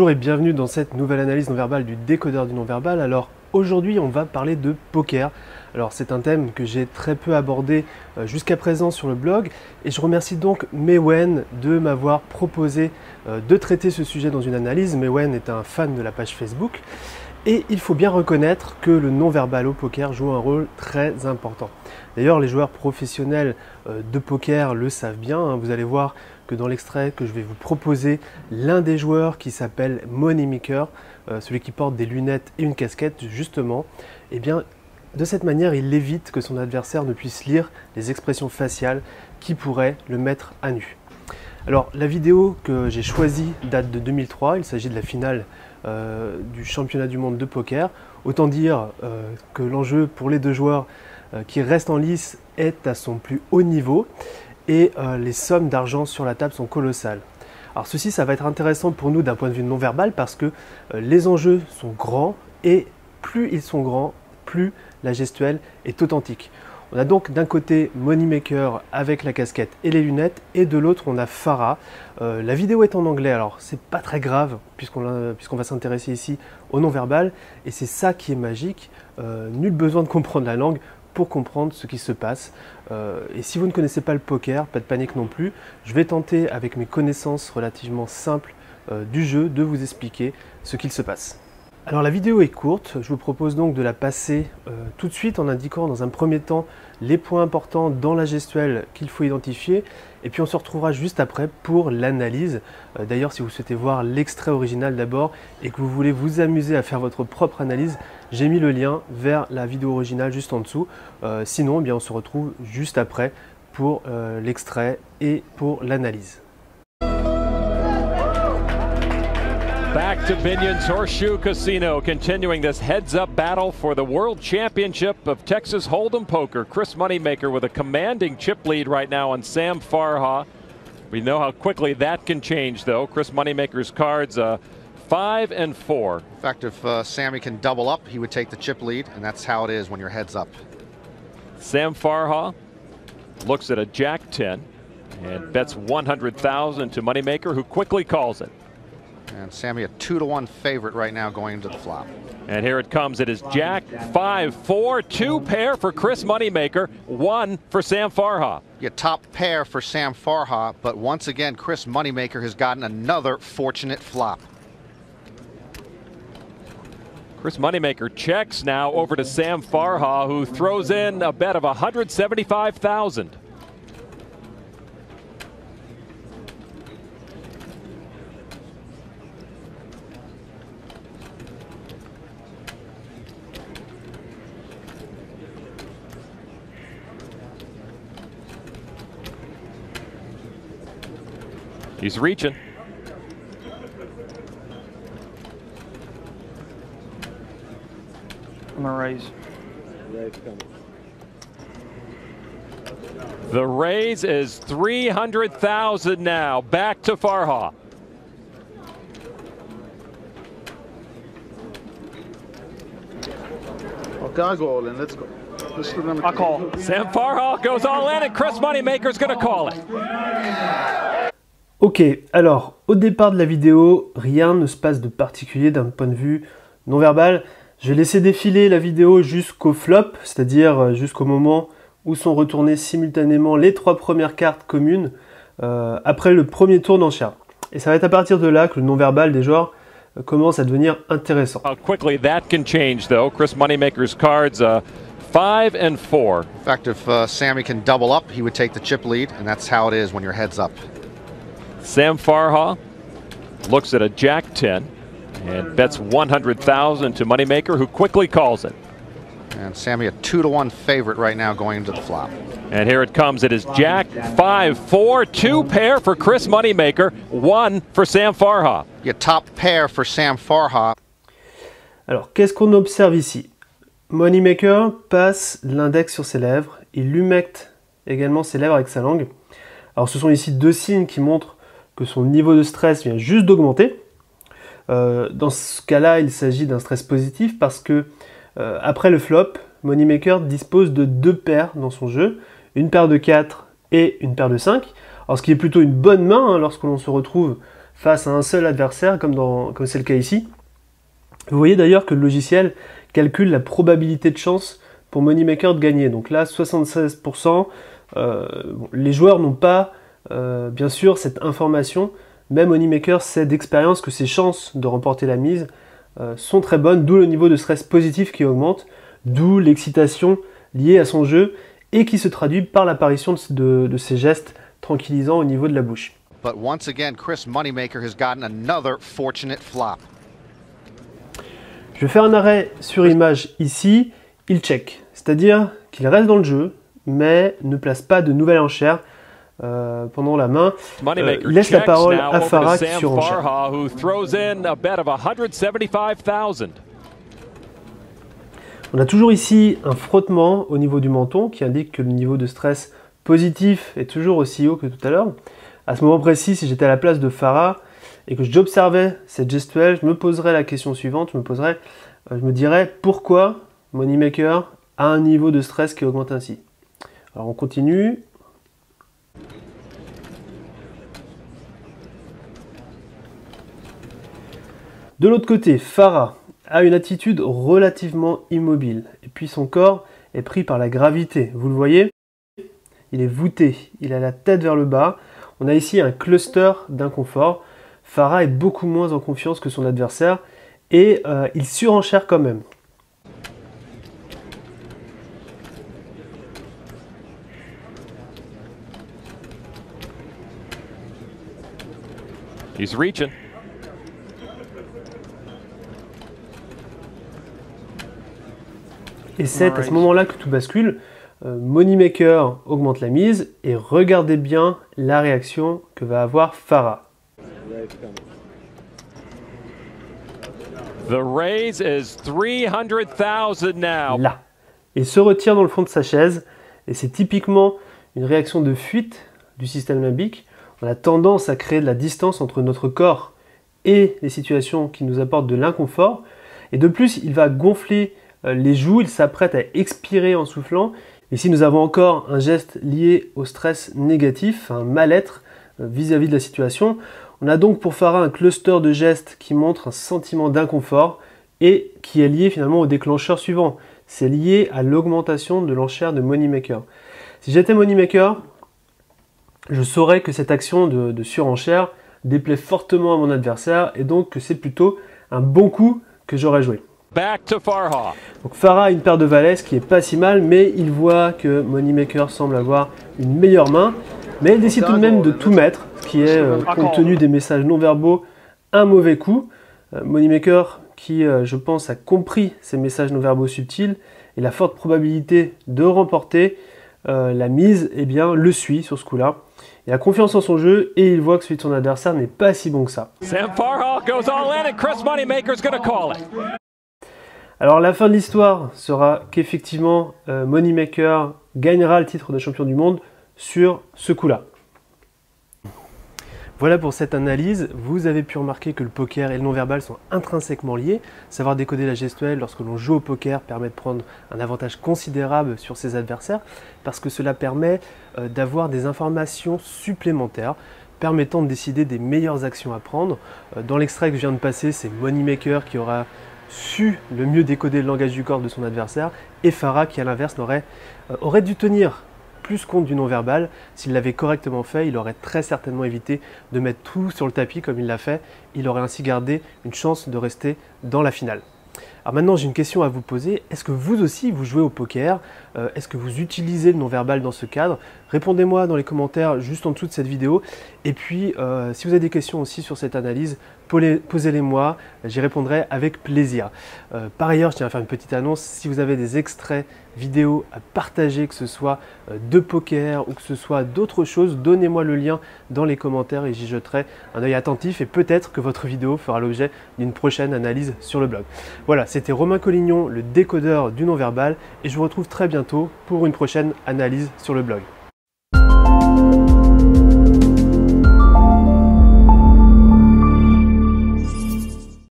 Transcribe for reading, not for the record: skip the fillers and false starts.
Bonjour et bienvenue dans cette nouvelle analyse non-verbale du décodeur du non-verbal. Alors aujourd'hui on va parler de poker. Alors c'est un thème que j'ai très peu abordé jusqu'à présent sur le blog et je remercie donc Mewen de m'avoir proposé de traiter ce sujet dans une analyse. Mewen est un fan de la page Facebook et il faut bien reconnaître que le non-verbal au poker joue un rôle très important. D'ailleurs les joueurs professionnels de poker le savent bien, hein. Vous allez voir que dans l'extrait que je vais vous proposer, l'un des joueurs qui s'appelle Moneymaker, celui qui porte des lunettes et une casquette justement, et bien de cette manière il évite que son adversaire ne puisse lire les expressions faciales qui pourraient le mettre à nu. Alors la vidéo que j'ai choisie date de 2003, il s'agit de la finale du championnat du monde de poker. Autant dire que l'enjeu pour les deux joueurs qui restent en lice est à son plus haut niveau et les sommes d'argent sur la table sont colossales. Alors ceci, ça va être intéressant pour nous d'un point de vue non-verbal parce que les enjeux sont grands et plus ils sont grands, plus la gestuelle est authentique. On a donc d'un côté Moneymaker avec la casquette et les lunettes et de l'autre on a Farah. La vidéo est en anglais, alors c'est pas très grave puisqu'on va s'intéresser ici au non-verbal et c'est ça qui est magique. Nul besoin de comprendre la langue pour comprendre ce qui se passe. Et si vous ne connaissez pas le poker, pas de panique non plus, je vais tenter avec mes connaissances relativement simples du jeu de vous expliquer ce qu'il se passe. Alors la vidéo est courte, je vous propose donc de la passer tout de suite en indiquant dans un premier temps les points importants dans la gestuelle qu'il faut identifier et puis on se retrouvera juste après pour l'analyse. D'ailleurs si vous souhaitez voir l'extrait original d'abord et que vous voulez vous amuser à faire votre propre analyse, j'ai mis le lien vers la vidéo originale juste en dessous. Sinon eh bien, on se retrouve juste après pour l'extrait et pour l'analyse. Back to Binion's Horseshoe Casino, continuing this heads-up battle for the World Championship of Texas Hold'em Poker. Chris Moneymaker with a commanding chip lead right now on Sam Farha. We know how quickly that can change, though. Chris Moneymaker's cards 5 and 4. In fact, if Sammy can double up, he would take the chip lead, and that's how it is when you're heads up. Sam Farha looks at a Jack-10 and bets 100,000 to Moneymaker, who quickly calls it. And Sammy a 2-to-1 favorite right now going into the flop. And here it comes. It is Jack 5-4, 2 pair for Chris Moneymaker, 1 for Sam Farha. You top pair for Sam Farha, but once again, Chris Moneymaker has gotten another fortunate flop. Chris Moneymaker checks now over to Sam Farha, who throws in a bet of 175,000. He's reaching. I'm gonna raise. The raise is 300,000 now. Back to Farha. Okay, I'll go all in. Let's go. Let's do number I call. Sam Farha goes all in, and Chris Moneymaker's going to call it. Ok, alors au départ de la vidéo, rien ne se passe de particulier d'un point de vue non-verbal. Je vais laisser défiler la vidéo jusqu'au flop, c'est-à-dire jusqu'au moment où sont retournées simultanément les 3 premières cartes communes après le premier tour d'enchère. Et ça va être à partir de là que le non-verbal des joueurs commence à devenir intéressant. How quickly that can change, though. Chris Moneymaker's cards 5 and 4. In fact, if Sammy can double up, he would take the chip lead, and that's how it is when you're heads up. Sam Farha looks at a Jack-10 and bets 100,000 to Moneymaker, who quickly calls it. And Sammy a 2-to-1 favorite right now going into the flop. And here it comes. It is Jack 5-4, 2 pair for Chris Moneymaker, 1 for Sam Farha. You top pair for Sam Farha. Alors qu'est-ce qu'on observe ici? Moneymaker passe l'index sur ses lèvres, il humecte également ses lèvres avec sa langue. Alors ce sont ici 2 signes qui montrent que son niveau de stress vient juste d'augmenter. Dans ce cas-là, il s'agit d'un stress positif parce que après le flop, Moneymaker dispose de 2 paires dans son jeu, une paire de 4 et une paire de 5. Alors ce qui est plutôt une bonne main hein, lorsque l'on se retrouve face à un seul adversaire, comme c'est le cas ici. Vous voyez d'ailleurs que le logiciel calcule la probabilité de chance pour Moneymaker de gagner. Donc là, 76%. Les joueurs n'ont pas, bien sûr, cette information. Même Moneymaker sait d'expérience que ses chances de remporter la mise sont très bonnes, d'où le niveau de stress positif qui augmente, d'où l'excitation liée à son jeu et qui se traduit par l'apparition de ces gestes tranquillisants au niveau de la bouche. But once again, Chris Moneymaker has gotten another fortunate flop. Je vais faire un arrêt sur image ici, il check, c'est-à-dire qu'il reste dans le jeu, mais ne place pas de nouvelle enchère pendant la main. Il laisse la parole à Farah qui surenchère. On a toujours ici un frottement au niveau du menton qui indique que le niveau de stress positif est toujours aussi haut que tout à l'heure. À ce moment précis, si j'étais à la place de Farah et que j'observais cette gestuelle, je me poserais la question suivante, je me dirais pourquoi Moneymaker a un niveau de stress qui augmente ainsi. Alors on continue. De l'autre côté, Farah a une attitude relativement immobile et puis son corps est pris par la gravité. Vous le voyez, il est voûté, il a la tête vers le bas. On a ici un cluster d'inconfort. Farah est beaucoup moins en confiance que son adversaire et il surenchère quand même. He's reaching. Et c'est à ce moment-là que tout bascule. Moneymaker augmente la mise et regardez bien la réaction que va avoir Farah. The raise is 300,000 now. Là. Il se retire dans le fond de sa chaise et c'est typiquement une réaction de fuite du système limbique. On a tendance à créer de la distance entre notre corps et les situations qui nous apportent de l'inconfort. Et de plus, il va gonfler les joues, il s'apprête à expirer en soufflant. Ici, nous avons encore un geste lié au stress négatif, un mal-être vis-à-vis de la situation. On a donc pour Farah un cluster de gestes qui montre un sentiment d'inconfort et qui est lié finalement au déclencheur suivant. C'est lié à l'augmentation de l'enchère de Moneymaker. Si j'étais Moneymaker, je saurais que cette action de surenchère déplaît fortement à mon adversaire et donc que c'est plutôt un bon coup que j'aurais joué. Back to Farah. Donc Farah a une paire de valets, ce qui est pas si mal, mais il voit que Moneymaker semble avoir une meilleure main, mais il décide tout de même de tout mettre, ce qui est, compte tenu des messages non verbaux, un mauvais coup. Moneymaker qui, je pense, a compris ces messages non verbaux subtils et la forte probabilité de remporter la mise, eh bien, le suit sur ce coup-là. Il a confiance en son jeu et il voit que celui de son adversaire n'est pas si bon que ça. Sam Farha goes all in and Chris Moneymaker's going to call it. Alors la fin de l'histoire sera qu'effectivement Moneymaker gagnera le titre de champion du monde sur ce coup-là. Voilà pour cette analyse. Vous avez pu remarquer que le poker et le non-verbal sont intrinsèquement liés. Savoir décoder la gestuelle lorsque l'on joue au poker permet de prendre un avantage considérable sur ses adversaires parce que cela permet d'avoir des informations supplémentaires permettant de décider des meilleures actions à prendre. Dans l'extrait que je viens de passer, c'est Moneymaker qui aura su le mieux décoder le langage du corps de son adversaire et Farah qui à l'inverse aurait dû tenir plus compte du non-verbal. S'il l'avait correctement fait, il aurait très certainement évité de mettre tout sur le tapis comme il l'a fait. Il aurait ainsi gardé une chance de rester dans la finale. Alors maintenant, j'ai une question à vous poser. Est-ce que vous aussi, vous jouez au poker? Est-ce que vous utilisez le non-verbal dans ce cadre? Répondez-moi dans les commentaires juste en dessous de cette vidéo. Et puis, si vous avez des questions aussi sur cette analyse, posez-les-moi, j'y répondrai avec plaisir. Par ailleurs, je tiens à faire une petite annonce. Si vous avez des extraits vidéo à partager, que ce soit de poker ou que ce soit d'autres choses, donnez-moi le lien dans les commentaires et j'y jeterai un œil attentif et peut-être que votre vidéo fera l'objet d'une prochaine analyse sur le blog. Voilà, c'était Romain Collignon, le décodeur du non-verbal et je vous retrouve très bientôt pour une prochaine analyse sur le blog.